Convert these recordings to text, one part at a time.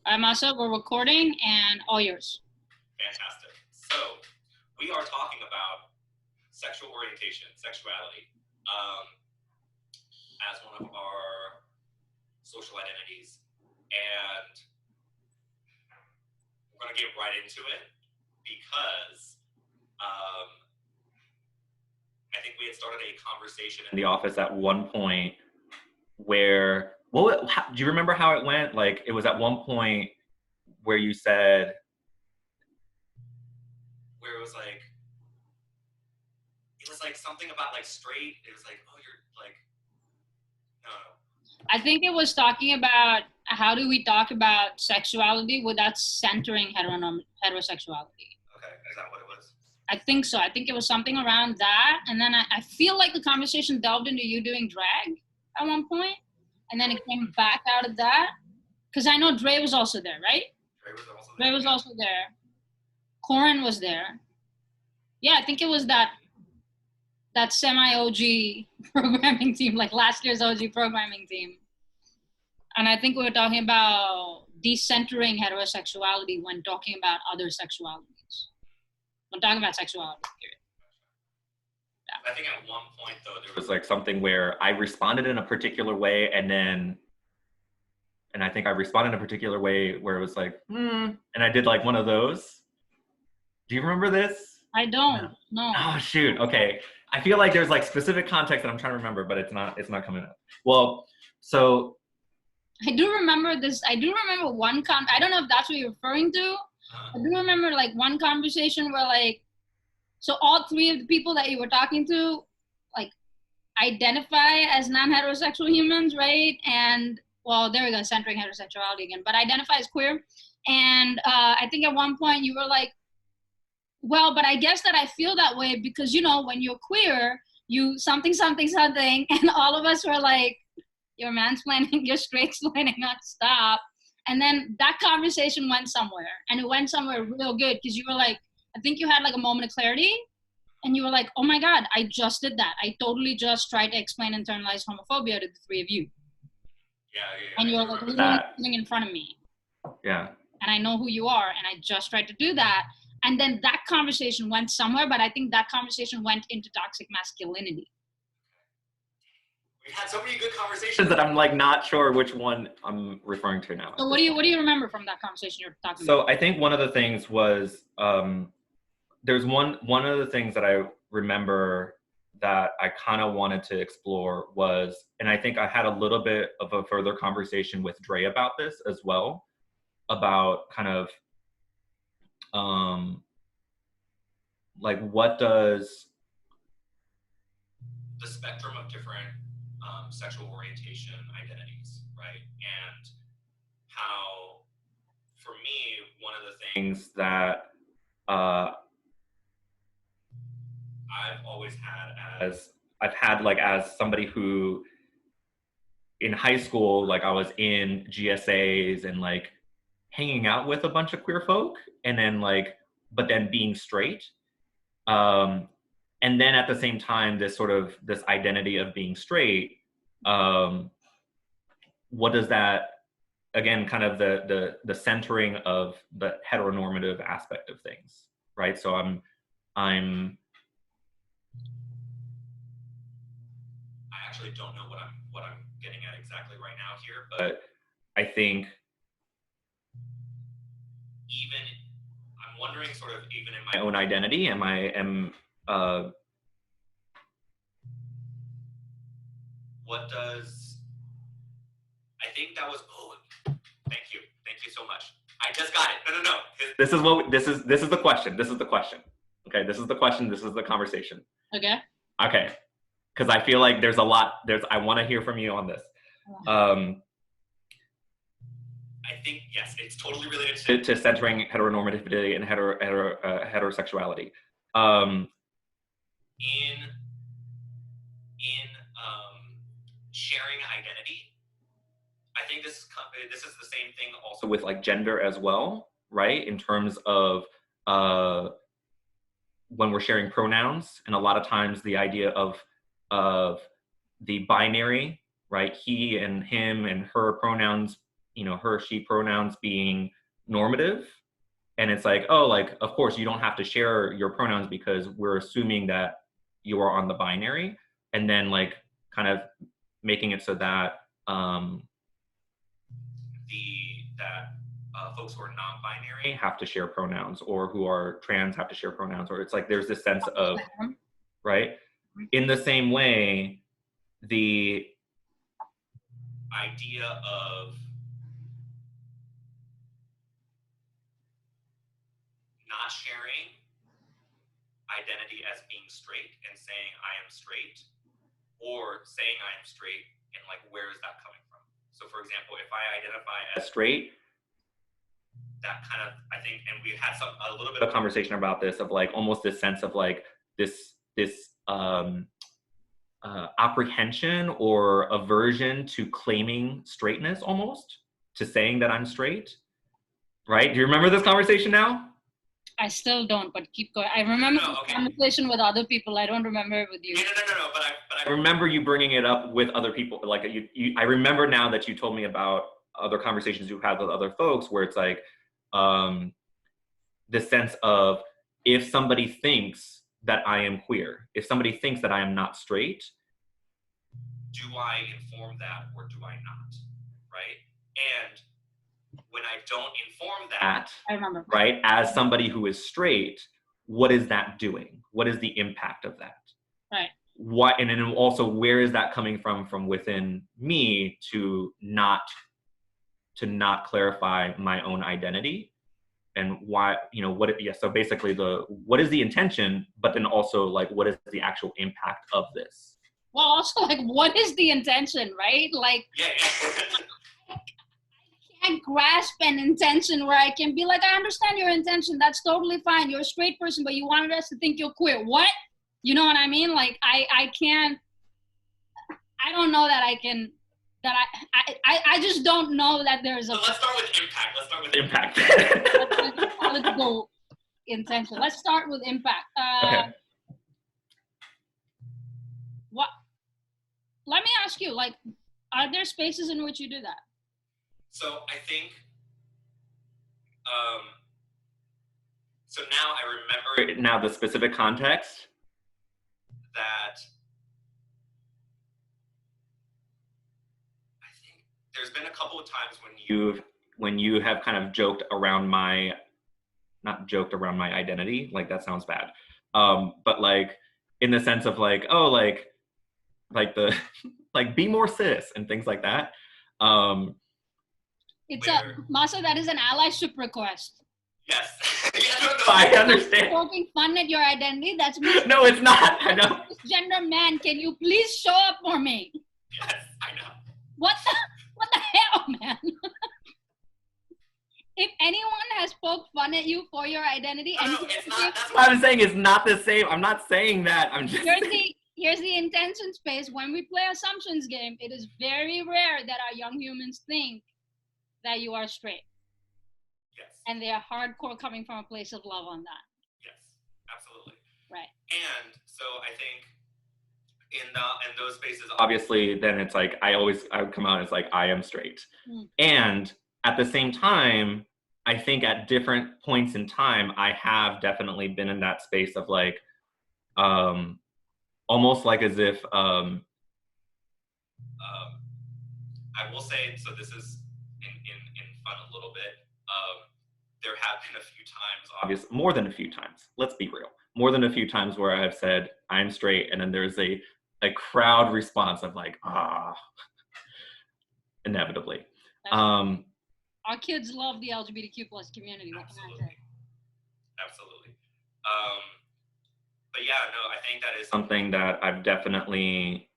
I'm Asa, we're recording and all yours. Fantastic. So we are talking about sexual orientation, sexuality, as one of our social identities. And we're going to get right into it because I think we had started a conversation in the office at one point where, do you remember how it went? Like, it was at one point where you said, where it was like something about like straight. It was like, oh, you're like, no. I think it was talking about how do we talk about sexuality without centering heterosexuality. Okay, is that what it was? I think so. I think it was something around that. And then I feel like the conversation delved into you doing drag at one point. And then it came back out of that. Because I know Dre was also there, right? Dre was also there. Corin was there. Yeah, I think it was that semi-OG programming team, like last year's OG programming team. And I think we were talking about decentering heterosexuality when talking about other sexualities. When talking about sexuality, period. Yeah. I think at one point, though, there was like something where I responded in a particular way, and I think I responded in a particular way where it was like, and I did like one of those. Do you remember this? I don't. No. Oh, shoot. Okay. I feel like there's like specific context that I'm trying to remember, but it's not coming up. Well, so I do remember this. I do remember one I don't know if that's what you're referring to. I do remember like one conversation where like, so all three of the people that you were talking to, like, identify as non-heterosexual humans, right? And well, there we go, centering heterosexuality again, but identify as queer. And I think at one point you were like, well, but I guess that I feel that way because, you know, when you're queer, you something, and all of us were like, you're mansplaining, you're straight-splaining, not stop. And then that conversation went somewhere, and it went somewhere real good because you were like, I think you had like a moment of clarity, and you were like, oh my God, I just did that. I totally just tried to explain internalized homophobia to the three of you. Yeah. And you were like literally sitting in front of me. Yeah. And I know who you are, and I just tried to do that. And then that conversation went somewhere, but I think that conversation went into toxic masculinity. We've had so many good conversations that I'm like not sure which one I'm referring to now. So what do you remember from that conversation you're talking about? So I think one of the things was there's one of the things that I remember that I kind of wanted to explore was, and I think I had a little bit of a further conversation with Dre about this as well, about kind of like what does the spectrum of different sexual orientation identities, right? And how, for me, one of the things that I've always had as somebody who in high school, like I was in GSAs and like hanging out with a bunch of queer folk, and then like, but then being straight. And then at the same time, this identity of being straight, what does that, again, kind of the centering of the heteronormative aspect of things, right? So I actually don't know what I'm getting at exactly right now here, but I think I'm wondering sort of even in my own identity, what does, I think that was, thank you so much. I just got it. No. This is the question. Okay, this is the question. This is the conversation. Okay. Because I feel like there's a lot, I want to hear from you on this. I think, yes, it's totally related to centering heteronormativity and heterosexuality. In sharing identity, I think this is the same thing also with like gender as well, right? In terms of when we're sharing pronouns, and a lot of times the idea of the binary, right? He and him and her pronouns her, she pronouns being normative. And it's like, oh, like, of course, you don't have to share your pronouns because we're assuming that you are on the binary. And then like kind of making it so that folks who are non-binary have to share pronouns, or who are trans have to share pronouns, or it's like there's this sense of, right? In the same way, the idea of not sharing identity as being straight and saying I am straight, or saying I am straight, and like, where is that coming from? So for example, if I identify as straight, that kind of, I think, and we had a little bit of conversation about this, of like almost this sense of like this apprehension or aversion to claiming straightness, almost to saying that I'm straight, right? Do you remember this conversation now? I still don't, but keep going. I remember this conversation with other people. I don't remember it with you. No. But I remember you bringing it up with other people. Like I remember now that you told me about other conversations you've had with other folks, where it's like the sense of, if somebody thinks that I am queer, if somebody thinks that I am not straight, do I inform that or do I not, right? And when I don't inform that, I remember, right, as somebody who is straight, what is that doing? What is the impact of that? Right. What, and then also, where is that coming from within me to not clarify my own identity? And why, so basically what is the intention, but then also like, what is the actual impact of this? Well, also like, what is the intention, right? Like, I can't grasp an intention where I can be like, I understand your intention. That's totally fine. You're a straight person, but you wanted us to think you're queer. What? You know what I mean? Like, I can't, I don't know that I can, that I just don't know that there's a... So let's start with impact. Political intention. Let's start with impact. Okay. What? Let me ask you, like, are there spaces in which you do that? So I think, so now I remember now the specific context that I think there's been a couple of times when you have kind of joked around not joked around my identity, like that sounds bad, but like in the sense of like, oh, like the like, be more cis and things like that. It's Masa, that is an allyship request. Yes. I understand. Poking fun at your identity, that's me. No, it's not. I know. Gender man, can you please show up for me? Yes, I know. What the hell, man? If anyone has poked fun at you for your identity, no, it's not. That's what I'm saying. It's not the same. I'm not saying that. I'm just. Here's the intention space. When we play assumptions game, it is very rare that our young humans think that you are straight. Yes. And they are hardcore coming from a place of love on that. Yes, absolutely. Right. And so I think in those spaces, obviously, then it's like I would come out as like, I am straight. And at the same time, I think at different points in time, I have definitely been in that space of like, almost like as if, I will say, so this is in fun a little bit. There have been a few times, obviously, more than a few times, let's be real, more than a few times where I have said, I'm straight, and then there's a crowd response of like, inevitably. Our kids love the LGBTQ plus community. Absolutely. Absolutely. But yeah, no, I think that is something that I've definitely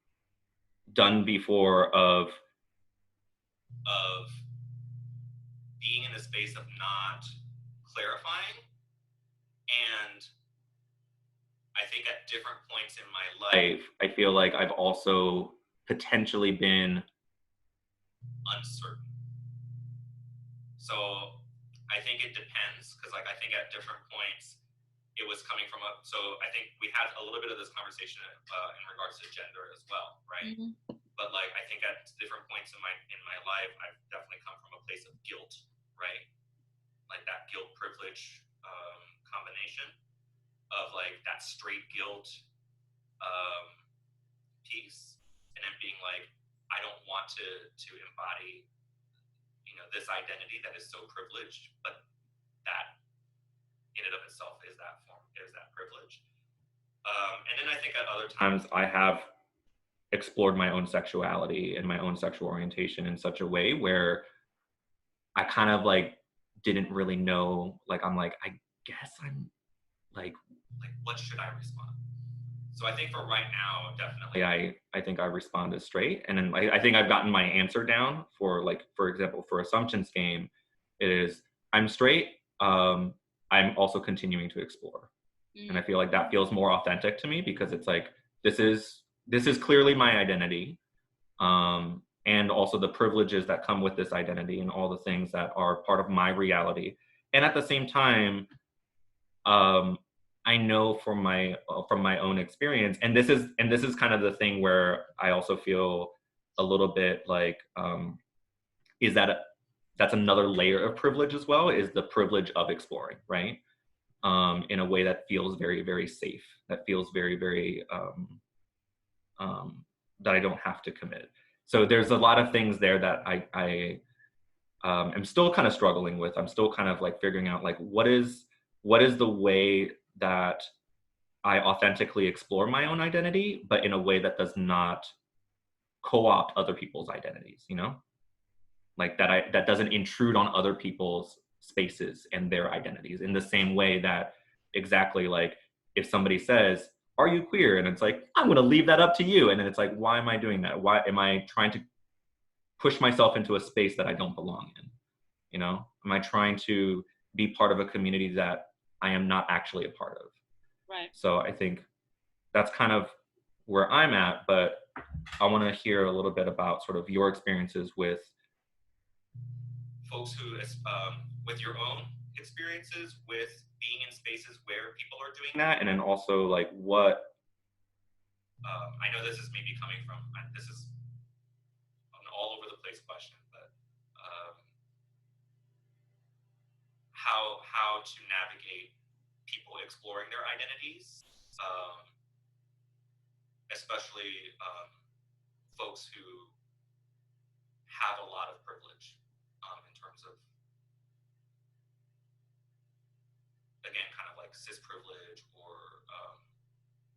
done before, of being in a space of not clarifying. And I think at different points in my life, I feel like I've also potentially been uncertain. So I think it depends, because like I think at different points it was coming from so I think we had a little bit of this conversation in regards to gender as well, right? Mm-hmm. But like I think at different points in my life, I've definitely come from a place of guilt, right? Like that guilt privilege combination of like that straight guilt piece, and then being like, I don't want to embody, this identity that is so privileged, but that in and of itself is that privilege. And then I think at other times I have explored my own sexuality and my own sexual orientation in such a way where I kind of like didn't really know, like I'm like, I guess I'm like what should I respond? So I think for right now, definitely I think I respond as straight. And then I think I've gotten my answer down for, like, for example, for Assumption's game, it is I'm straight. I'm also continuing to explore. And I feel like that feels more authentic to me because it's like, this is clearly my identity. And also the privileges that come with this identity and all the things that are part of my reality. And at the same time, I know from my own experience, and this is kind of the thing where I also feel a little bit like, is that that's another layer of privilege as well, is the privilege of exploring, right? In a way that feels very, very safe, that feels very, very, that I don't have to commit. So there's a lot of things there that I am still kind of struggling with. I'm still kind of like figuring out like, what is the way that I authentically explore my own identity, but in a way that does not co-opt other people's identities, like that doesn't intrude on other people's spaces and their identities in the same way that, exactly, like if somebody says, are you queer? And it's like, I'm going to leave that up to you. And then it's like, why am I doing that? Why am I trying to push myself into a space that I don't belong in? Am I trying to be part of a community that I am not actually a part of? Right. So I think that's kind of where I'm at, but I want to hear a little bit about sort of your experiences with folks who, with your own experiences with being in spaces where people are doing that, and then also like what, I know this is maybe coming from, this is an all over the place question, but how to navigate people exploring their identities, especially folks who have a lot of privilege, in terms of, again, kind of like cis privilege, or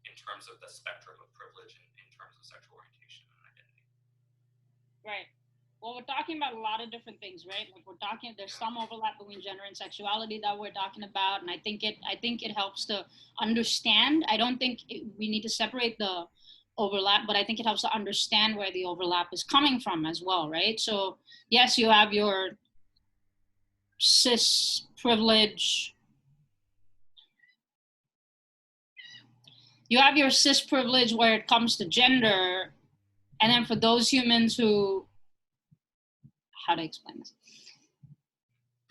in terms of the spectrum of privilege in terms of sexual orientation and identity. Right. Well, we're talking about a lot of different things, right? Like there's some overlap between gender and sexuality that we're talking about, and I think it helps to understand. I don't think we need to separate the overlap, but I think it helps to understand where the overlap is coming from as well, right? So yes, you have your cis privilege. You have your cis privilege where it comes to gender, and then for those humans who, how to explain this?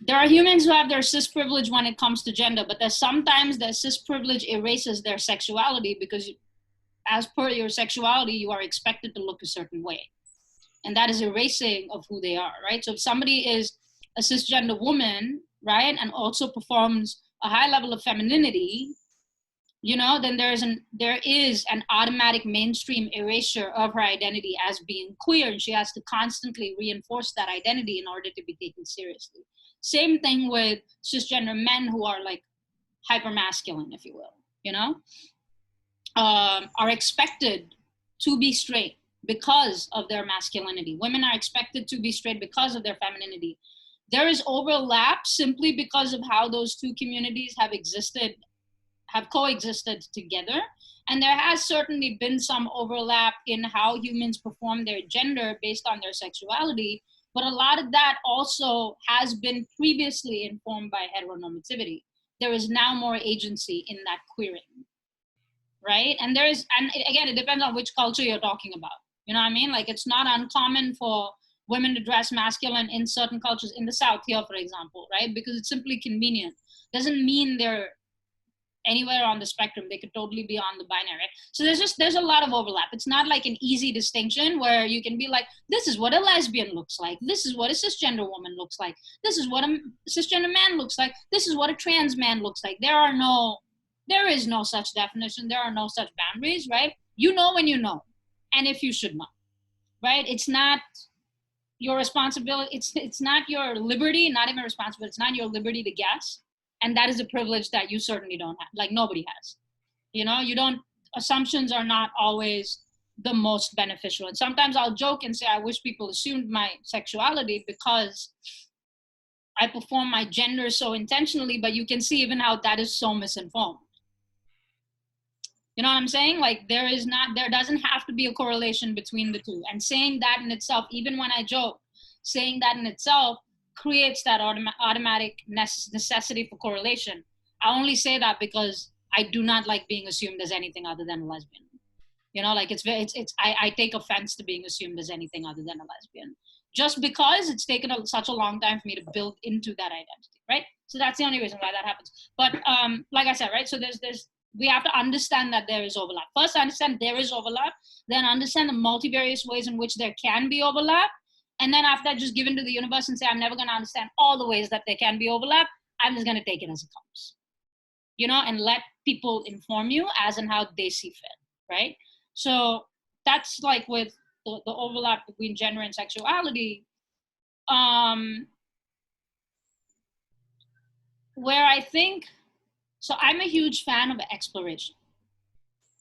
There are humans who have their cis privilege when it comes to gender, but there's sometimes their cis privilege erases their sexuality, because as per your sexuality, you are expected to look a certain way. And that is erasing of who they are, right? So if somebody is a cisgender woman, right, and also performs a high level of femininity, then there is an automatic mainstream erasure of her identity as being queer, and she has to constantly reinforce that identity in order to be taken seriously. Same thing with cisgender men who are like hypermasculine, if you will, are expected to be straight because of their masculinity. Women are expected to be straight because of their femininity. There is overlap simply because of how those two communities have coexisted together. And there has certainly been some overlap in how humans perform their gender based on their sexuality, but a lot of that also has been previously informed by heteronormativity. There is now more agency in that queering, right? And again, it depends on which culture you're talking about. You know what I mean? Like, it's not uncommon for women to dress masculine in certain cultures, in the South here, for example, right? Because it's simply convenient. Doesn't mean they're anywhere on the spectrum. They could totally be on the binary, right? So there's a lot of overlap. It's not like an easy distinction where you can be like, this is what a lesbian looks like, this is what a cisgender woman looks like, this is what a cisgender man looks like, this is what a trans man looks like. There is no such definition. There are no such boundaries, right? You know when you know, and if you should know, right? It's not your responsibility. It's not your liberty, not even responsibility. It's not your liberty to guess. And that is a privilege that you certainly don't have. Like nobody has. You know, you don't, assumptions are not always the most beneficial. And sometimes I'll joke and say, I wish people assumed my sexuality because I perform my gender so intentionally, but you can see even how that is so misinformed. You know what I'm saying? Like there doesn't have to be a correlation between the two. And saying that in itself, even when I joke, saying that in itself creates that automatic necessity for correlation. I only say that because I do not like being assumed as anything other than a lesbian. You know, like I take offense to being assumed as anything other than a lesbian, just because it's taken such a long time for me to build into that identity, right? So that's the only reason why that happens. But like I said, right? So we have to understand that there is overlap. First, understand there is overlap, then understand the multivarious ways in which there can be overlap. And then after that, just give into the universe and say, I'm never going to understand all the ways that there can be overlap. I'm just going to take it as it comes, you know, and let people inform you as and how they see fit, right? So that's like with the overlap between gender and sexuality, where I think, so I'm a huge fan of exploration.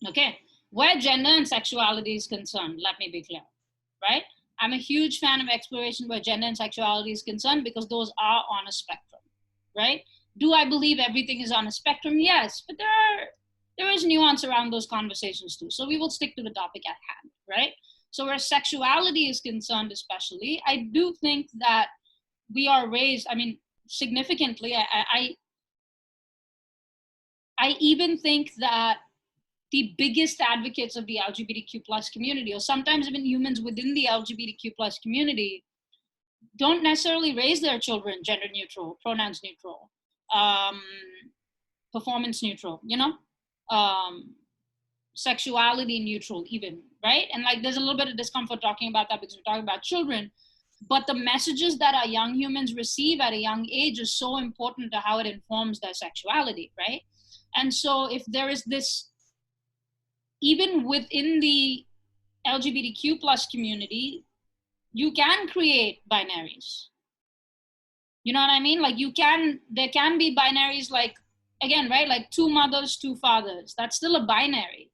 Okay, where gender and sexuality is concerned, let me be clear, right? I'm a huge fan of exploration where gender and sexuality is concerned because those are on a spectrum, right? Do I believe everything is on a spectrum? Yes, but there is nuance around those conversations too. So we will stick to the topic at hand, right? So where sexuality is concerned, especially, I do think that we are raised, I mean, significantly, I even think that the biggest advocates of the LGBTQ plus community, or sometimes even humans within the LGBTQ plus community, don't necessarily raise their children gender neutral, pronouns neutral, performance neutral, you know, sexuality neutral even, right? And like there's a little bit of discomfort talking about that because we're talking about children, but the messages that our young humans receive at a young age is so important to how it informs their sexuality, right? And so if there is this, even within the LGBTQ plus community, you can create binaries. You know what I mean? Like there can be binaries like, again, right? Like 2 mothers, 2 fathers. That's still a binary.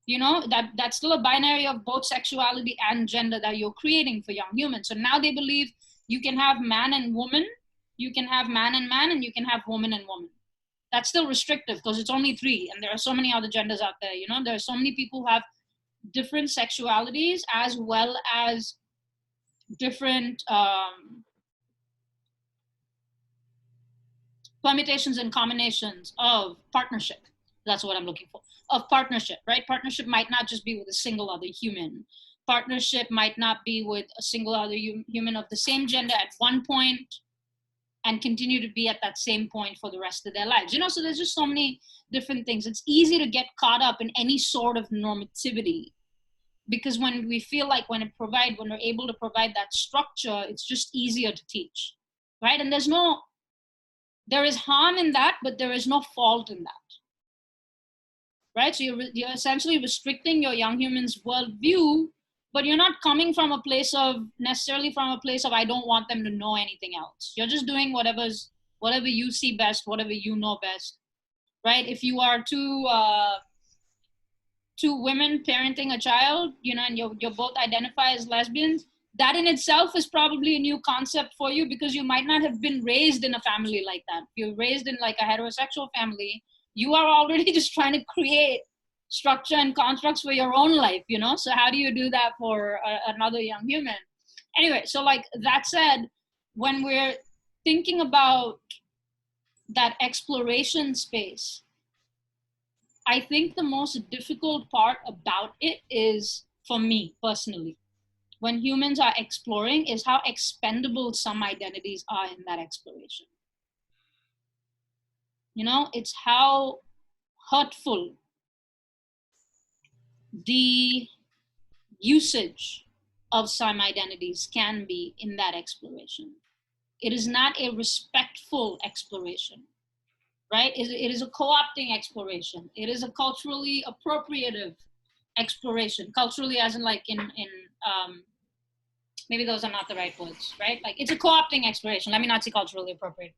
You know, that's still a binary of both sexuality and gender that you're creating for young humans. So now they believe you can have man and woman, you can have man and man, and you can have woman and woman. That's still restrictive because it's only 3, and there are so many other genders out there. You know, there are so many people who have different sexualities as well as different permutations and combinations of partnership. That's what I'm looking for. Of partnership, right? Partnership might not just be with a single other human. Partnership might not be with a single other human of the same gender at one point and continue to be at that same point for the rest of their lives. You know, so there's just so many different things. It's easy to get caught up in any sort of normativity because when we feel like when we're able to provide that structure, it's just easier to teach, right? And there is harm in that, but there is no fault in that, right? So you're essentially restricting your young humans' worldview, but you're not coming from a place of I don't want them to know anything else. You're just doing whatever you see best, whatever you know best, right? If you are two women parenting a child, you know, and you're both identify as lesbians, that in itself is probably a new concept for you because you might not have been raised in a family like that. If you're raised in like a heterosexual family, you are already just trying to create structure and constructs for your own life, you know? So how do you do that for another young human? Anyway, so like that said, when we're thinking about that exploration space, I think the most difficult part about it is, for me personally, when humans are exploring, is how expendable some identities are in that exploration. You know, it's how hurtful the usage of some identities can be in that exploration. It is not a respectful exploration, right? It is a co-opting exploration. It is a culturally appropriative exploration. Culturally, as in like in maybe those are not the right words, right? Like it's a co-opting exploration. Let me not say culturally appropriate.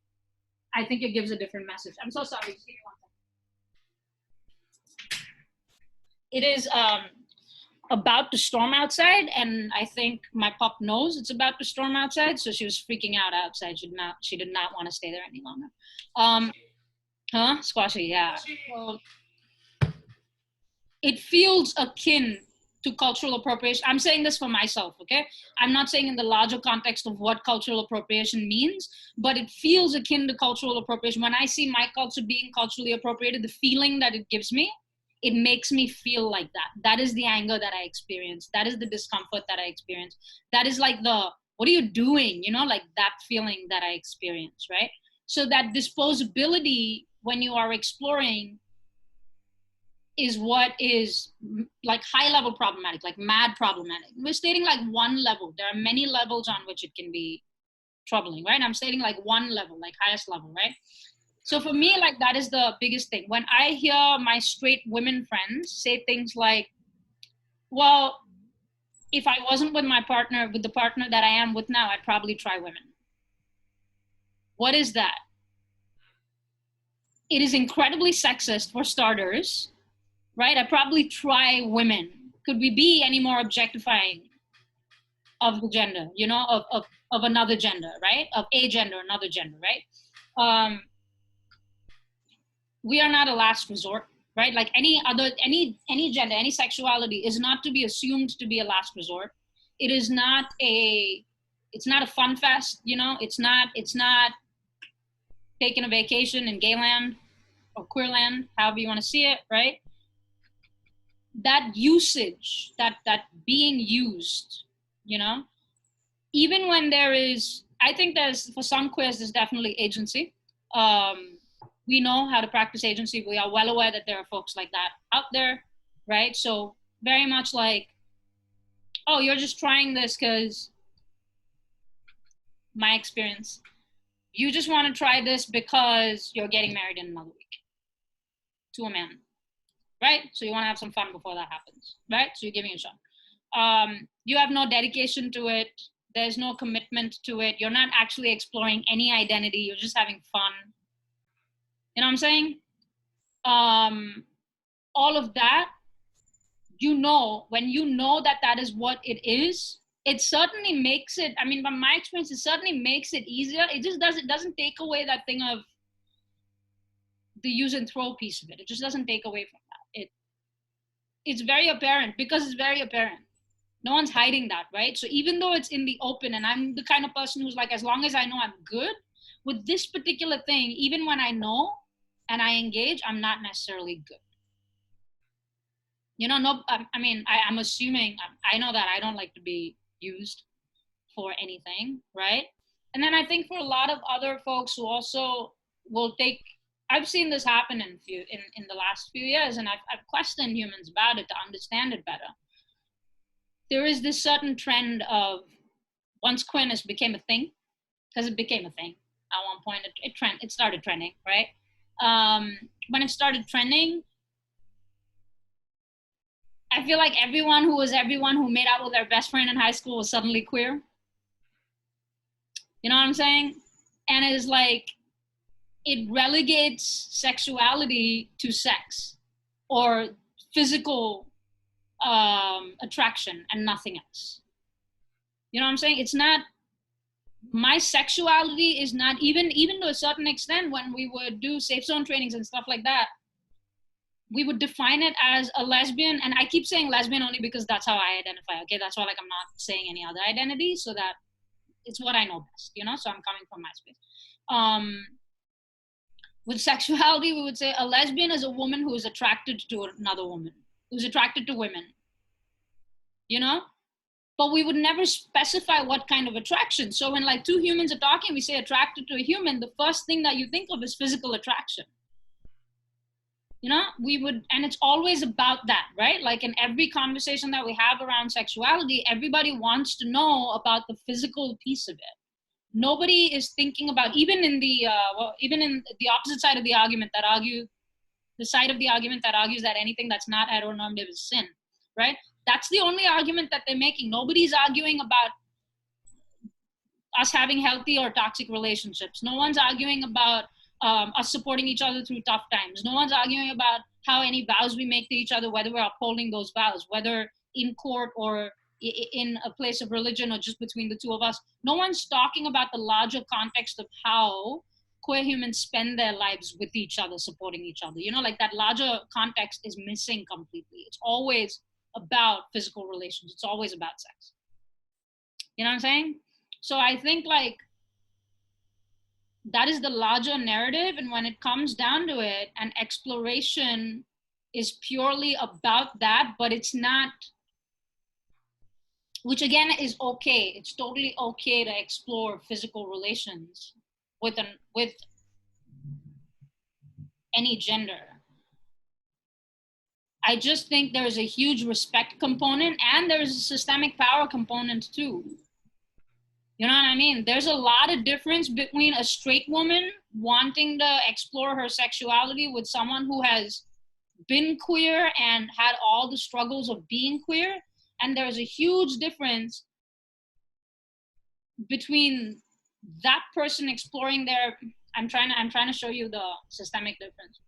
I think it gives a different message. I'm so sorry. Just give me 1 second. It is about to storm outside, and I think my pup knows it's about to storm outside, so she was freaking out outside. She did not want to stay there any longer. Squashy, yeah. So it feels akin to cultural appropriation. I'm saying this for myself, okay? I'm not saying in the larger context of what cultural appropriation means, but it feels akin to cultural appropriation. When I see my culture being culturally appropriated, the feeling that it gives me, it makes me feel like that. That is the anger that I experience. That is the discomfort that I experience. That is like the, what are you doing? You know, like that feeling that I experience, right? So that disposability when you are exploring is what is like high level problematic, like mad problematic. We're stating like one level. There are many levels on which it can be troubling, right? I'm stating like one level, like highest level, right? So for me, like that is the biggest thing. When I hear my straight women friends say things like, well, if I wasn't with my partner, with the partner that I am with now, I'd probably try women. What is that? It is incredibly sexist for starters, right? I probably try women. Could we be any more objectifying of the gender, you know, of another gender, right? Of a gender, another gender, right? We are not a last resort, right? Like any gender, any sexuality is not to be assumed to be a last resort. It is not it's not a fun fest, you know, it's not taking a vacation in gayland or queerland, however you want to see it, right? That usage, that being used, you know, even when there is, I think there's, for some queers, there's definitely agency. We know how to practice agency. We are well aware that there are folks like that out there, right? So very much like, oh, you're just trying this because, my experience, you just want to try this because you're getting married in another week to a man, right? So you want to have some fun before that happens, right? So you're giving it a shot. You have no dedication to it. There's no commitment to it. You're not actually exploring any identity. You're just having fun. You know what I'm saying? All of that, you know, when you know that that is what it is, it certainly makes it, I mean, from my experience, it certainly makes it easier. It just doesn't take away that thing of the use and throw piece of it. It just doesn't take away from that. It's very apparent because it's very apparent. No one's hiding that, right? So even though it's in the open, and I'm the kind of person who's like, as long as I know I'm good with this particular thing, even when I know and I engage, I'm not necessarily good. You know, no, I mean, I'm assuming, I know that I don't like to be used for anything, right? And then I think for a lot of other folks who also will take, I've seen this happen in the last few years, and I've questioned humans about it to understand it better. There is this certain trend of, once queerness became a thing, because it became a thing at one point, it started trending, right? When it started trending, I feel like everyone who made out with their best friend in high school was suddenly queer. You know what I'm saying? And it's like, it relegates sexuality to sex or physical attraction and nothing else. You know what I'm saying? It's not, my sexuality is not, even to a certain extent, when we would do safe zone trainings and stuff like that, we would define it as a lesbian. And I keep saying lesbian only because that's how I identify. Okay, that's why, like, I'm not saying any other identity, so that it's what I know best, you know? So I'm coming from my space. With sexuality, we would say a lesbian is a woman who is attracted to another woman, who's attracted to women, you know? But we would never specify what kind of attraction. So when like two humans are talking, we say attracted to a human, the first thing that you think of is physical attraction. you know, we would, and it's always about that, right? Like in every conversation that we have around sexuality, everybody wants to know about the physical piece of it. Nobody is thinking about, even in the even in the opposite side of the argument that argue, the side of the argument that argues that anything that's not heteronormative is sin, right? That's the only argument that they're making. Nobody's arguing about us having healthy or toxic relationships. No one's arguing about us supporting each other through tough times. No one's arguing about how any vows we make to each other, whether we're upholding those vows, whether in court or in a place of religion or just between the two of us. No one's talking about the larger context of how queer humans spend their lives with each other, supporting each other. You know, like that larger context is missing completely. It's always about physical relations. It's always about sex. You know what I'm saying? So I think like that is the larger narrative. And when it comes down to it, an exploration is purely about that, but it's not, which again is okay. It's totally okay to explore physical relations with any gender. I just think there's a huge respect component and there's a systemic power component too. You know what I mean? There's a lot of difference between a straight woman wanting to explore her sexuality with someone who has been queer and had all the struggles of being queer. And there's a huge difference between that person exploring their, I'm trying to show you the systemic difference,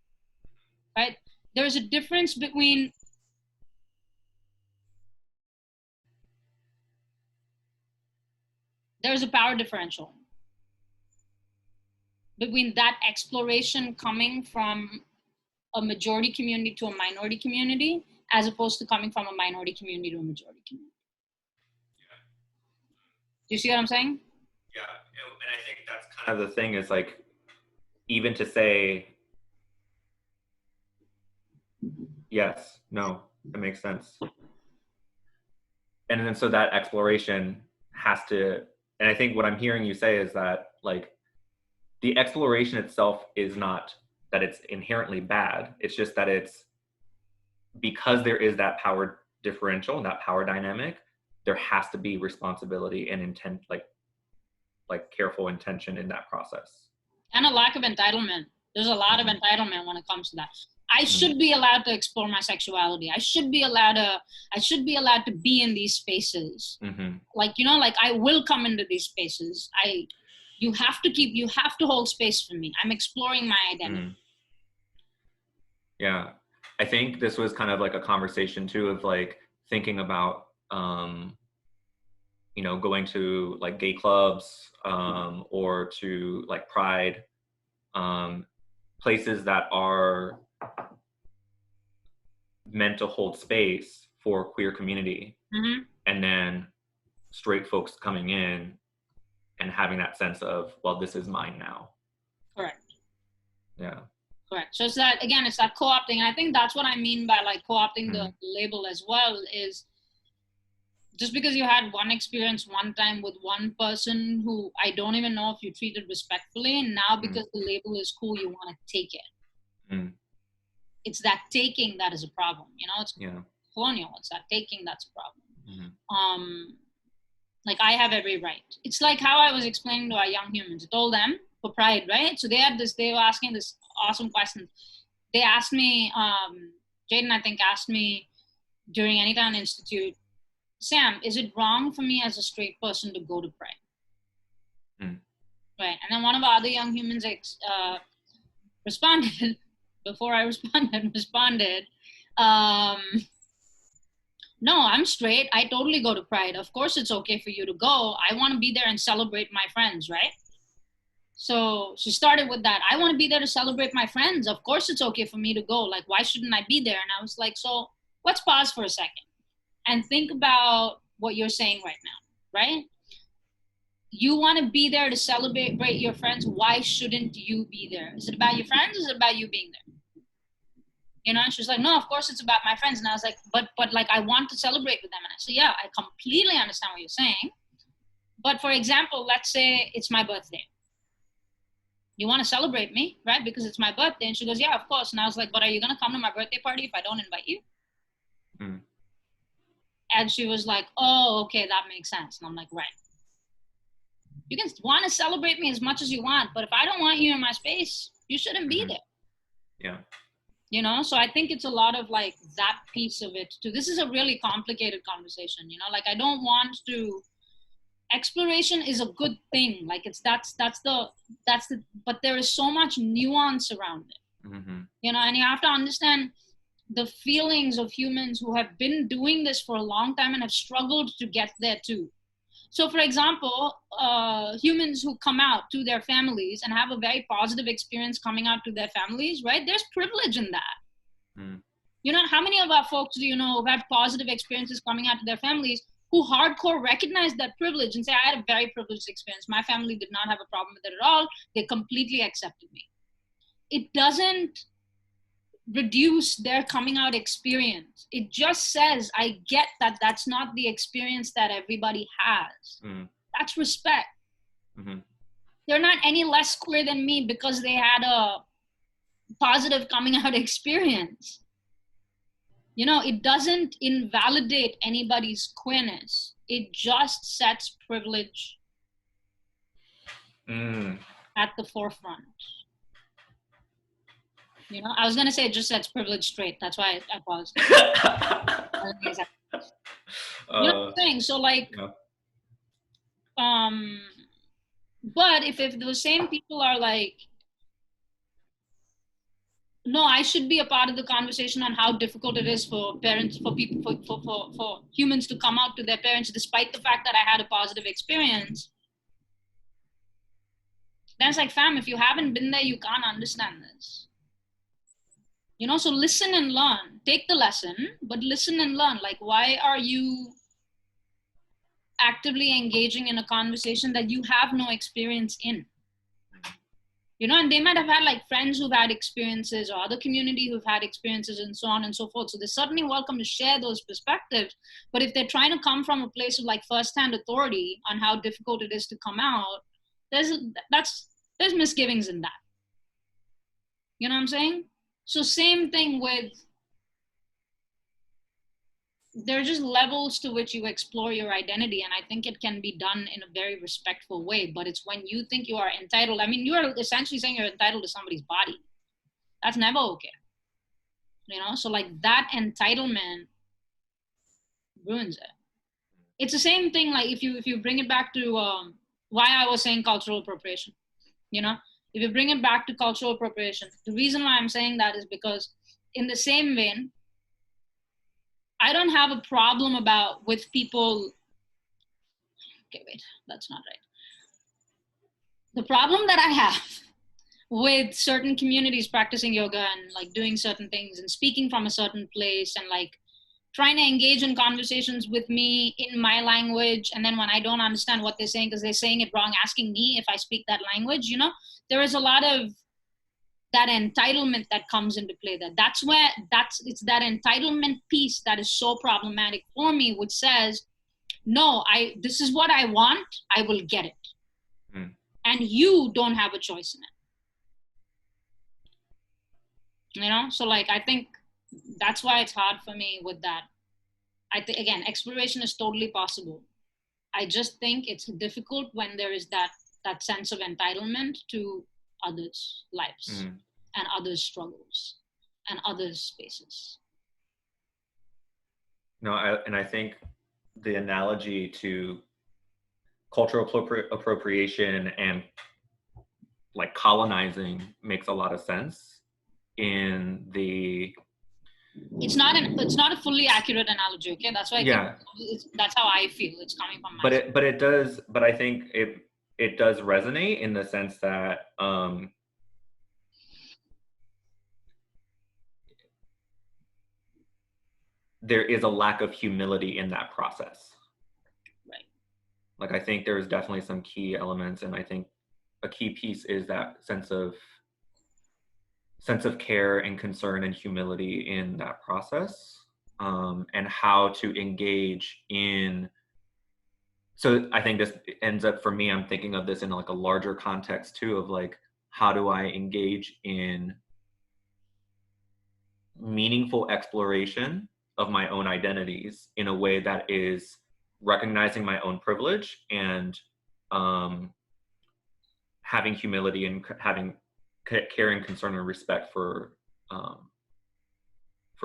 right? There's a difference between there's a power differential between that exploration coming from a majority community to a minority community, as opposed to coming from a minority community to a majority community. Yeah. Do you see what I'm saying? Yeah, and I think that's kind of the thing is like, even to say, yes, no, it makes sense. And then so that exploration has to, and I think what I'm hearing you say is that like the exploration itself is not that it's inherently bad. It's just that it's because there is that power differential and that power dynamic, there has to be responsibility and intent, like careful intention in that process. And a lack of entitlement. There's a lot of entitlement when it comes to that. I should be allowed to explore my sexuality. I should be allowed to be in these spaces. Like, you know, like I will come into these spaces. You have to hold space for me. I'm exploring my identity. Yeah. I think this was kind of like a conversation too of like thinking about, you know, going to like gay clubs or to like Pride, places that are meant to hold space for queer community, and then straight folks coming in and having that sense of, well, this is mine now. Correct. Yeah. Correct. So it's that, again, it's that co-opting. And I think that's what I mean by like co-opting the label as well, is just because you had one experience one time with one person who I don't even know if you treated respectfully, and now because the label is cool, you want to take it. It's that taking that is a problem. You know, it's colonial. It's that taking that's a problem. Like I have every right. It's like how I was explaining to our young humans. I told them for Pride, right? So they were asking this awesome question. They asked me, Jaden, I think, asked me during Anytime Institute, Sam, is it wrong for me as a straight person to go to Pride? Right. And then one of our other young humans responded, before I responded, no, I'm straight. I totally go to Pride. Of course it's okay for you to go. I want to be there and celebrate my friends, right? So she started with that. I want to be there to celebrate my friends. Of course it's okay for me to go. Like, why shouldn't I be there? And I was like, so let's pause for a second and think about what you're saying right now, right? You want to be there to celebrate your friends. Why shouldn't you be there? Is it about your friends? Or is it about you being there? You know, and she was like, no, of course it's about my friends. And I was like, but like, I want to celebrate with them. And I said, yeah, I completely understand what you're saying. But for example, let's say it's my birthday. You want to celebrate me, right? Because it's my birthday. And she goes, yeah, of course. And I was like, but are you going to come to my birthday party if I don't invite you? Mm. And she was like, oh, okay, that makes sense. And I'm like, right. You can want to celebrate me as much as you want, but if I don't want you in my space, you shouldn't be there. Yeah. You know, so I think it's a lot of like that piece of it too. This is a really complicated conversation, you know, like I don't want to, exploration is a good thing. Like it's, that's the, but there is so much nuance around it, you know, and you have to understand the feelings of humans who have been doing this for a long time and have struggled to get there too. So, for example, humans who come out to their families and have a very positive experience coming out to their families, right? There's privilege in that. Mm. You know, how many of our folks do you know who've had positive experiences coming out to their families who hardcore recognize that privilege and say, I had a very privileged experience. My family did not have a problem with it at all. They completely accepted me. It doesn't reduce their coming out experience. It just says, I get that that's not the experience that everybody has. Mm. That's respect. Mm-hmm. They're not any less queer than me because they had a positive coming out experience. You know, it doesn't invalidate anybody's queerness. It just sets privilege at the forefront. You know, I was going to say it just sets privilege straight. That's why I paused. You know what I'm saying? So like, yeah. But if those same people are like, no, I should be a part of the conversation on how difficult it is for parents, for people, for humans to come out to their parents, despite the fact that I had a positive experience. Then it's like, fam, if you haven't been there, you can't understand this. You know, so listen and learn. Take the lesson, but listen and learn. Like, why are you actively engaging in a conversation that you have no experience in? You know, and they might have had like friends who've had experiences or other community who've had experiences and so on and so forth. So they're certainly welcome to share those perspectives. But if they're trying to come from a place of like firsthand authority on how difficult it is to come out, there's misgivings in that. You know what I'm saying? So same thing with, there are just levels to which you explore your identity, and I think it can be done in a very respectful way. But it's when you think you are entitled, I mean, you are essentially saying you're entitled to somebody's body. That's never okay. You know, so like that entitlement ruins it. It's the same thing, like if you bring it back to why I was saying cultural appropriation. You know, if you bring it back to cultural appropriation, the reason why I'm saying that is because in the same vein, I don't have a problem with people. Okay, wait, that's not right. The problem that I have with certain communities practicing yoga and like doing certain things and speaking from a certain place and like trying to engage in conversations with me in my language, and then when I don't understand what they're saying because they're saying it wrong, asking me if I speak that language, you know, there is a lot of that entitlement that comes into play. It's that entitlement piece that is so problematic for me, which says, no, this is what I want, I will get it. And you don't have a choice in it. You know, so like I think that's why it's hard for me with that. I think again, exploration is totally possible. I just think it's difficult when there is that sense of entitlement to others' lives and others' struggles and others' spaces. No, I think the analogy to cultural appropriation and like colonizing makes a lot of sense in the. It's not a fully accurate analogy, okay? That's why that's how I feel. It's coming from my but I think it does resonate in the sense that there is a lack of humility in that process. Right. Like I think there's definitely some key elements, and I think a key piece is that sense of care and concern and humility in that process, and how to engage in. So I think this ends up, for me, I'm thinking of this in like a larger context too, of like how do I engage in meaningful exploration of my own identities in a way that is recognizing my own privilege and having humility and having caring, concern, and respect for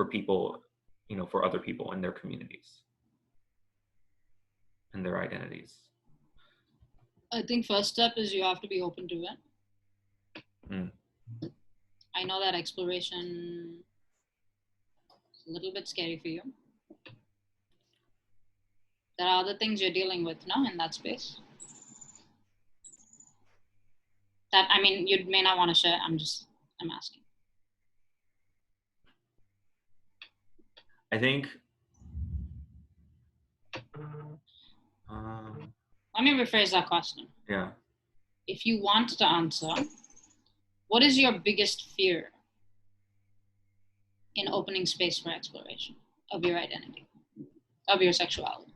people, you know, for other people in their communities and their identities. I think first step is you have to be open to it. I know that exploration is a little bit scary for you. There are other things you're dealing with now in that space. That, I mean, you may not want to share. I'm asking. I think. Let me rephrase that question. Yeah. If you want to answer, what is your biggest fear in opening space for exploration of your identity, of your sexuality?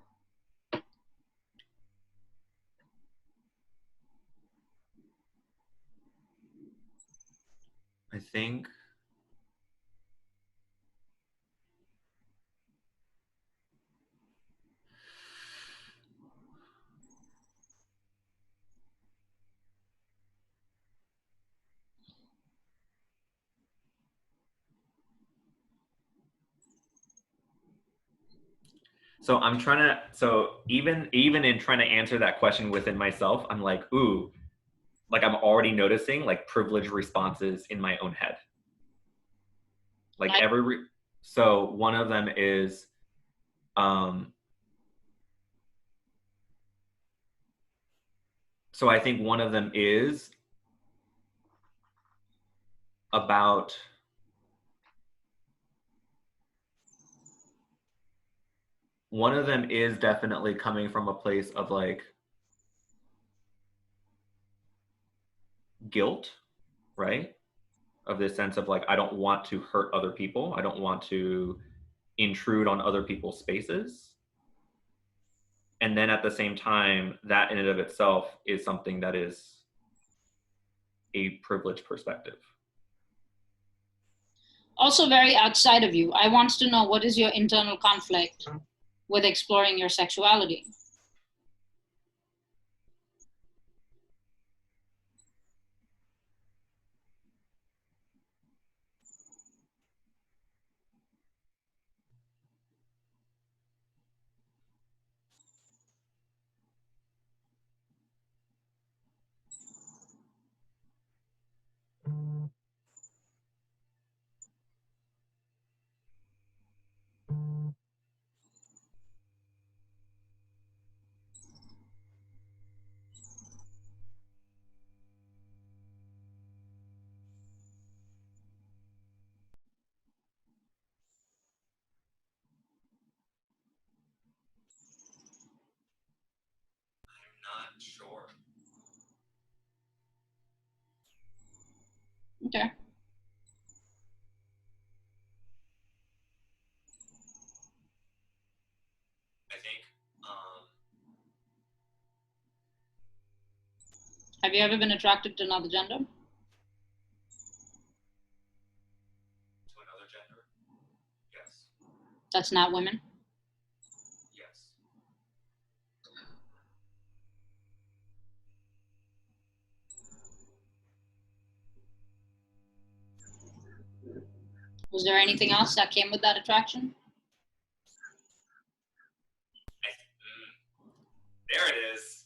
I think so I'm trying to, so even in trying to answer that question within myself, I'm like, ooh, like I'm already noticing like privileged responses in my own head. Like so one of them is, so I think one of them is about definitely coming from a place of like guilt, right? Of this sense of like, I don't want to hurt other people. I don't want to intrude on other people's spaces. And then at the same time, that in and of itself is something that is a privileged perspective. Also very outside of you. I want to know, what is your internal conflict with exploring your sexuality? Not sure. Okay. I think. Have you ever been attracted to another gender? To another gender? Yes. That's not women? Yes. Was there anything else that came with that attraction? There it is.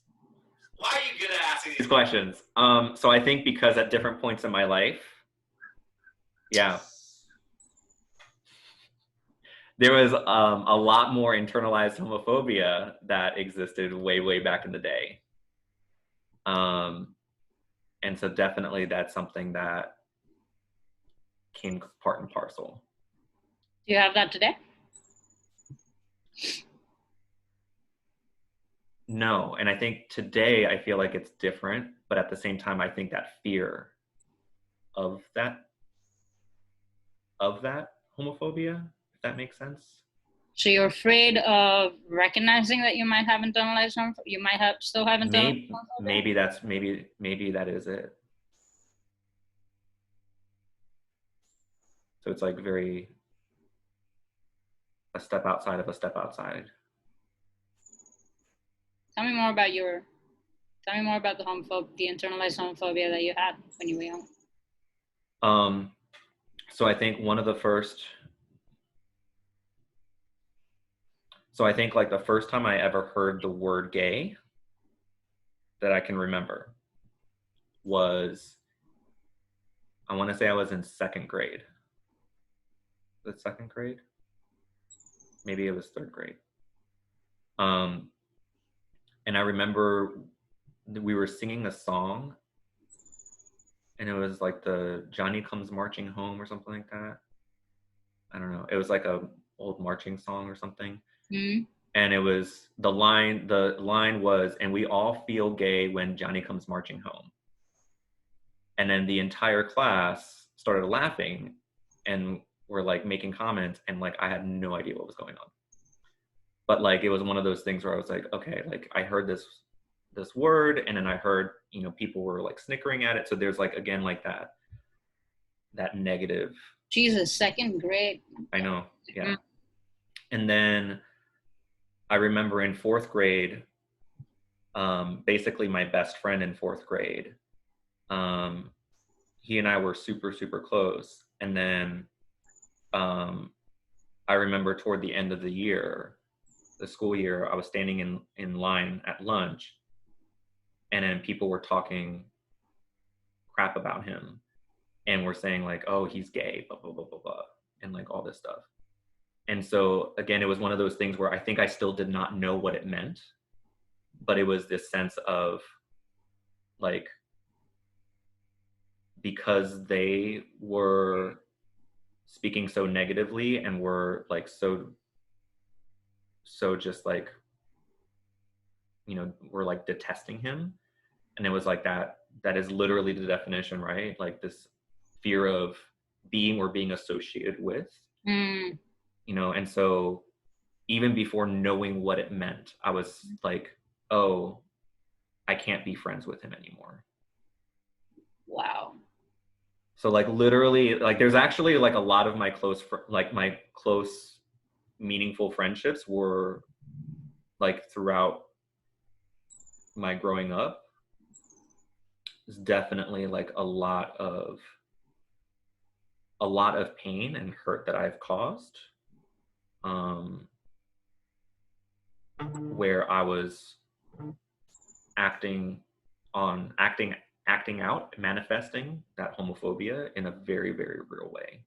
Why are you good at asking these questions? So I think because at different points in my life, yeah, there was a lot more internalized homophobia that existed way back in the day. And so definitely that's something that came part and parcel. Do you have that today? No, and I think today I feel like it's different, but at the same time, I think that fear of that homophobia, if that makes sense. So you're afraid of recognizing that you might have internalized homophobia? You might still have internalized homophobia? Maybe that is it. So it's like very a step outside of a step outside. Tell me more about the internalized homophobia that you had when you were young. So I think like the first time I ever heard the word gay that I can remember was, I want to say I was in second grade. Was it second grade? Maybe it was third grade. And I remember we were singing a song, and it was like the Johnny Comes Marching Home or something like that. I don't know. It was like a old marching song or something. Mm-hmm. And it was the line was, and we all feel gay when Johnny comes marching home. And then the entire class started laughing and were like making comments, and like I had no idea what was going on. But like it was one of those things where I was like, okay, like I heard this word, and then I heard, you know, people were like snickering at it. So there's like, again, like that negative. Jesus, second grade. I know, yeah. And then I remember in fourth grade, basically my best friend in fourth grade, he and I were super, super close. And then I remember toward the end of the year, the school year, I was standing in line at lunch, and then people were talking crap about him and were saying like, oh, he's gay, blah, blah, blah, blah, blah, and like all this stuff. And so again, it was one of those things where I think I still did not know what it meant, but it was this sense of like, because they were speaking so negatively and were like so just like, you know, were like detesting him. And it was like that is literally the definition, right? Like this fear of being or being associated with, you know. And so even before knowing what it meant, I was like, oh, I can't be friends with him anymore. Wow. So like literally, like there's actually like a lot of my close meaningful friendships were like throughout my growing up. It's definitely like a lot of pain and hurt that I've caused, where I was acting out, manifesting that homophobia in a very, very real way.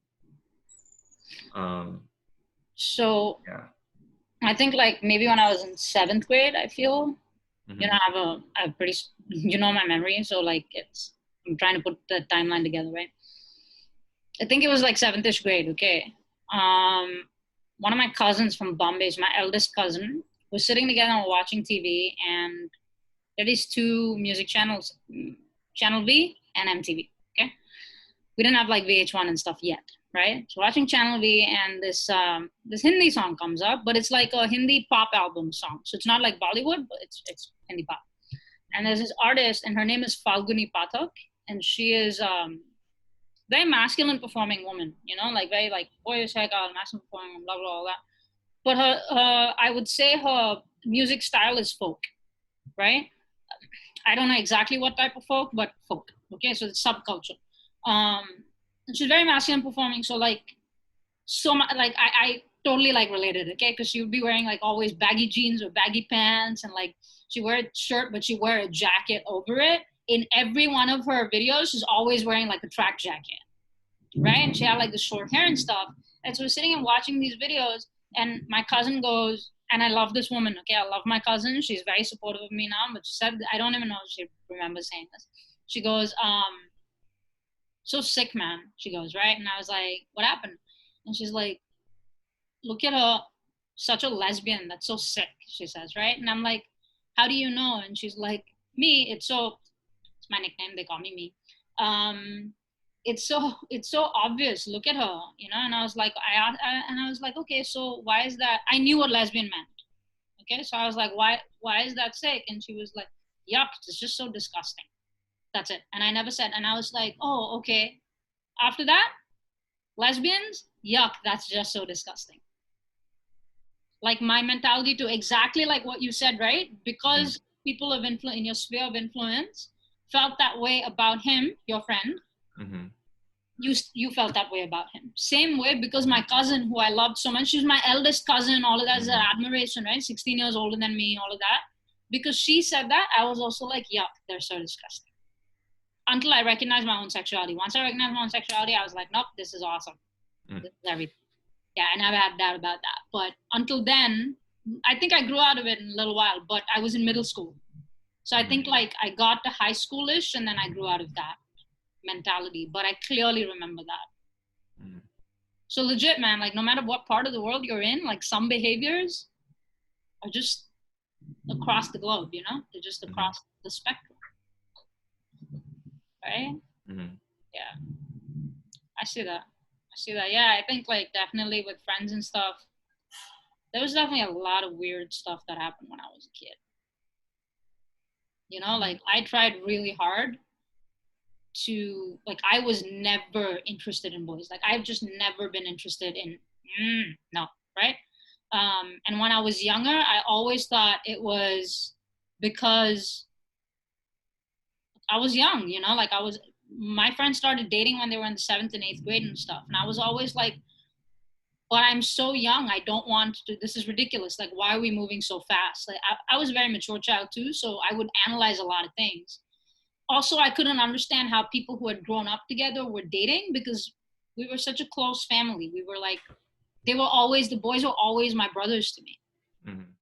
So yeah. I think like maybe when I was in seventh grade, I feel, you know, I have a pretty, you know, my memory. So like I'm trying to put the timeline together, right? I think it was like seventh-ish grade. Okay. One of my cousins from Bombay, is my eldest cousin, was sitting together and watching TV, and there are these two music channels, Channel V and MTV. Okay. We didn't have like VH1 and stuff yet, right? So watching Channel V, and this Hindi song comes up, but it's like a Hindi pop album song. So it's not like Bollywood, but it's Hindi pop. And there's this artist, and her name is Falguni Pathak, and she is very masculine performing woman, you know, like very like boyish haircut, masculine performing, blah blah all that. But her I would say her music style is folk, right? I don't know exactly what type of folk, but folk. Okay, so it's subculture. And she's very masculine performing, so like so much like I totally like related, okay, because she would be wearing like always baggy jeans or baggy pants, and like she wear a shirt but she wear a jacket over it. In every one of her videos she's always wearing like a track jacket, right? And she had like the short hair and stuff. And so we're sitting and watching these videos, and my cousin goes, and I love this woman, okay, I love my cousin, she's very supportive of me now, but she said, I don't even know if she remembers saying this, she goes, so sick, man, she goes, right? And I was like, what happened? And she's like, look at her, such a lesbian, that's so sick, she says, right? And I'm like, how do you know? And she's like, it's my nickname, they call me it's so obvious, look at her, you know. And I was like, I was like, okay, so why is that? I knew what lesbian meant, okay, so I was like, why is that sick? And she was like, yuck, it's just so disgusting, that's it. And I never said, and I was like, oh, okay. After that, Lesbians, yuck, that's just so disgusting. Like my mentality to exactly like what you said, right? Because people of influence in your sphere of influence felt that way about him, your friend, you felt that way about him. Same way, because my cousin, who I loved so much, she's my eldest cousin, all of that is an admiration, right? 16 years older than me, all of that. Because she said that, I was also like, yuck, they're so disgusting. Until I recognized my own sexuality. Once I recognized my own sexuality, I was like, nope, this is awesome. This is everything. Yeah, I never had doubt about that. But until then, I think I grew out of it in a little while, but I was in middle school. So I think like I got to high schoolish and then I grew out of that mentality, but I clearly remember that. So legit, man, like no matter what part of the world you're in, like some behaviors are just across the globe, you know? They're just across the spectrum. Right? Yeah. I see that. Yeah, I think like definitely with friends and stuff, there was definitely a lot of weird stuff that happened when I was a kid. You know, like I tried really hard to, like, I was never interested in boys. Like I've just never been interested in, no, right? And when I was younger, I always thought it was because I was young, you know, like my friends started dating when they were in the 7th and 8th grade and stuff. And I was always like, but I'm so young. I don't want to, this is ridiculous. Like, why are we moving so fast? Like, I was a very mature child too. So I would analyze a lot of things. Also, I couldn't understand how people who had grown up together were dating because we were such a close family. We were like, the boys were always my brothers to me.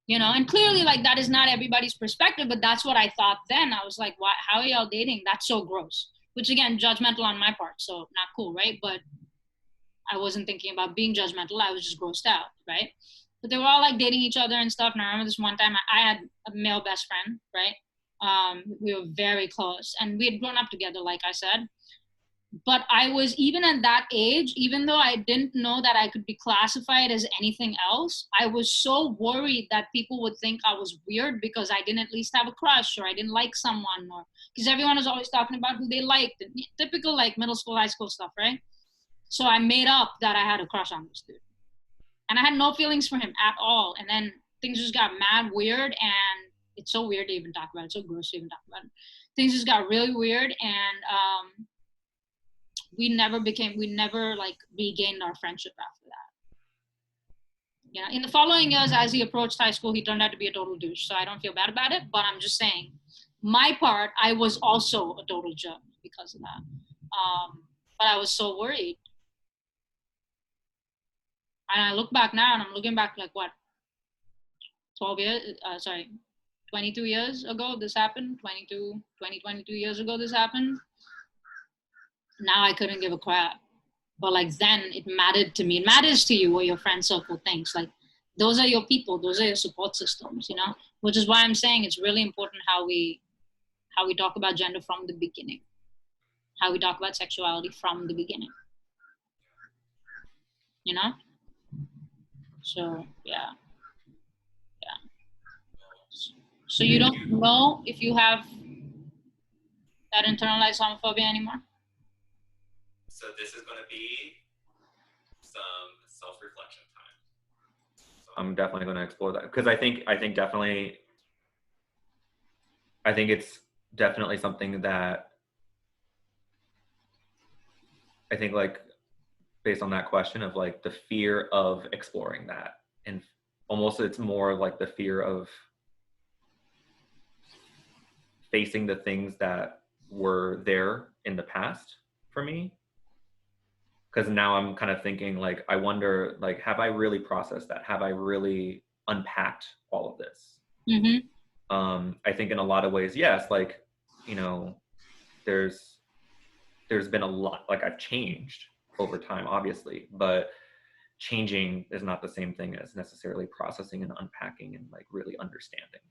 You know, and clearly like that is not everybody's perspective, but that's what I thought then. I was like, why, how are y'all dating? That's so gross. Which again, judgmental on my part, so not cool, right? But I wasn't thinking about being judgmental. I was just grossed out, right? But they were all like dating each other and stuff. And I remember this one time I had a male best friend, right? We were very close and we had grown up together, like I said. But I was, even at that age, even though I didn't know that I could be classified as anything else, I was so worried that people would think I was weird because I didn't at least have a crush or I didn't like someone, or because everyone was always talking about who they liked, typical like middle school, high school stuff, right? So I made up that I had a crush on this dude. And I had no feelings for him at all. And then things just got mad weird, and it's so weird to even talk about it. It's so gross to even talk about it. Things just got really weird, and we never like regained our friendship after that. You know, in the following years, as he approached high school, he turned out to be a total douche. So I don't feel bad about it, but I'm just saying, my part, I was also a total jerk because of that. But I was so worried. And I look back now, and I'm looking back like what, 22 years ago this happened. 22 years ago this happened. Now I couldn't give a crap. But like then it mattered to me. It matters to you what your friend circle thinks. Like those are your people, those are your support systems, you know? Which is why I'm saying it's really important how we talk about gender from the beginning. How we talk about sexuality from the beginning. You know? So yeah. So you don't know if you have that internalized homophobia anymore? So this is going to be some self-reflection time. So I'm definitely going to explore that because I think it's definitely something that I think like based on that question of like the fear of exploring that, and almost it's more like the fear of facing the things that were there in the past for me. Because now I'm kind of thinking like, I wonder, like, have I really processed that? Have I really unpacked all of this? I think in a lot of ways, yes, like, you know, there's been a lot, like I've changed over time, obviously, but changing is not the same thing as necessarily processing and unpacking and like really understanding.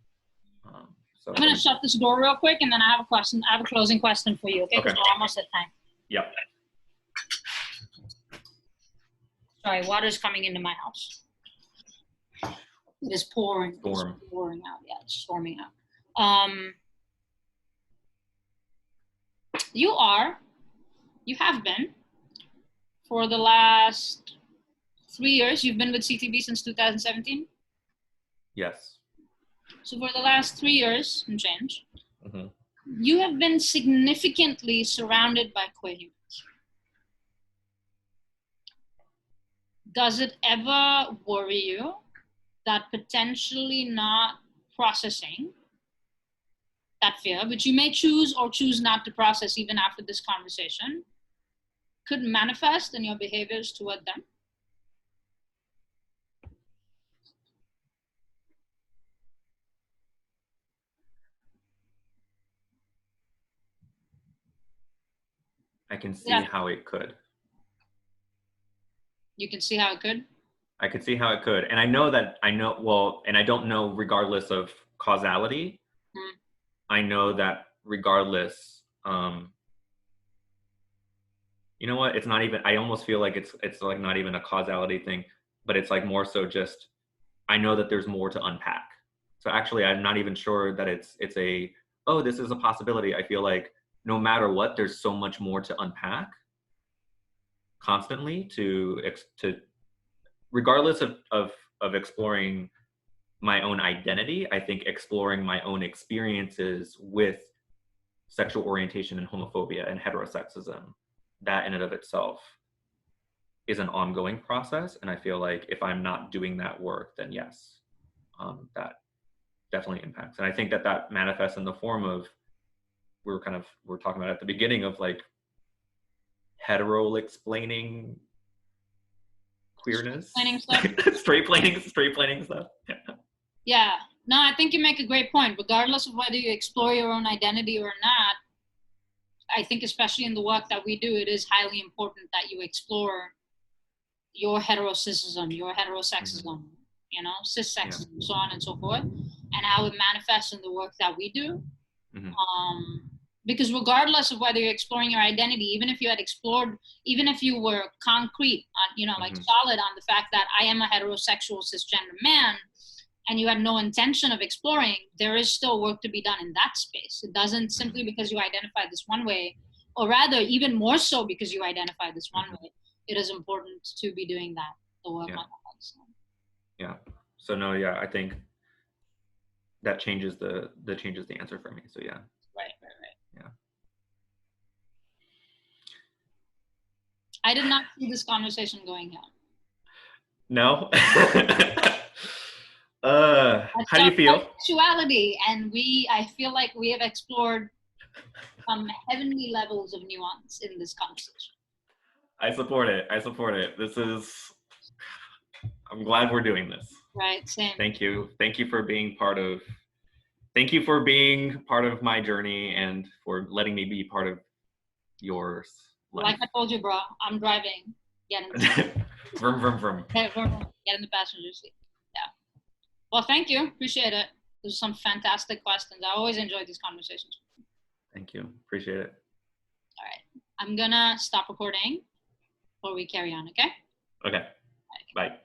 So I'm going to shut this door real quick, and then I have a question. I have a closing question for you, okay? Because we're almost at time. Yep. Sorry, water's coming into my house. It is pouring. Storm. It's pouring out. Yeah, it's storming out. You have been, for the last 3 years. You've been with CTB since 2017? Yes. So for the last 3 years and change, Mm-hmm. you have been significantly surrounded by queer humans. Does it ever worry you that potentially not processing that fear, which you may choose or choose not to process even after this conversation, could manifest in your behaviors toward them? I can see Yeah. how it could. You can see how it could? I could see how it could. And I don't know regardless of causality. Mm. I know that regardless, you know what? It's not even, I almost feel like it's like not even a causality thing, but it's like more so just, I know that there's more to unpack. So actually, I'm not even sure that it's a, oh, this is a possibility. I feel like no matter what, there's so much more to unpack constantly to regardless of exploring my own identity. I think exploring my own experiences with sexual orientation and homophobia and heterosexism, that in and of itself is an ongoing process. And I feel like if I'm not doing that work, then yes, that definitely impacts. And I think that that manifests in the form of, we're talking about at the beginning of like hetero explaining queerness, straight planning stuff. Yeah. No, I think you make a great point. Regardless of whether you explore your own identity or not, I think especially in the work that we do, it is highly important that you explore your heterosexism, your heterosexism, you know, cissexism, so on and so forth, and how it manifests in the work that we do. Because regardless of whether you're exploring your identity, even if you had explored, even if you were concrete on, you know, like solid on the fact that I am a heterosexual cisgender man, and you had no intention of exploring, there is still work to be done in that space. It doesn't simply because you identify this one way, or rather even more so because you identify this one way, it is important to be doing that, the work on that. So. Yeah. So no, yeah, I think that changes the answer for me. So yeah. Right. Yeah. I did not see this conversation going here. No. How do you feel? Sexuality, and I feel like we have explored some heavenly levels of nuance in this conversation. I support it. I'm glad we're doing this. Right, same. Thank you for being part of my journey and for letting me be part of yours. Like I told you, bro, I'm driving. Get in the vroom, vroom, vroom. Get in the passenger seat. Yeah. Well, thank you. Appreciate it. Those are some fantastic questions. I always enjoy these conversations. Thank you. Appreciate it. All right. I'm gonna stop recording before we carry on, okay? Okay. Bye.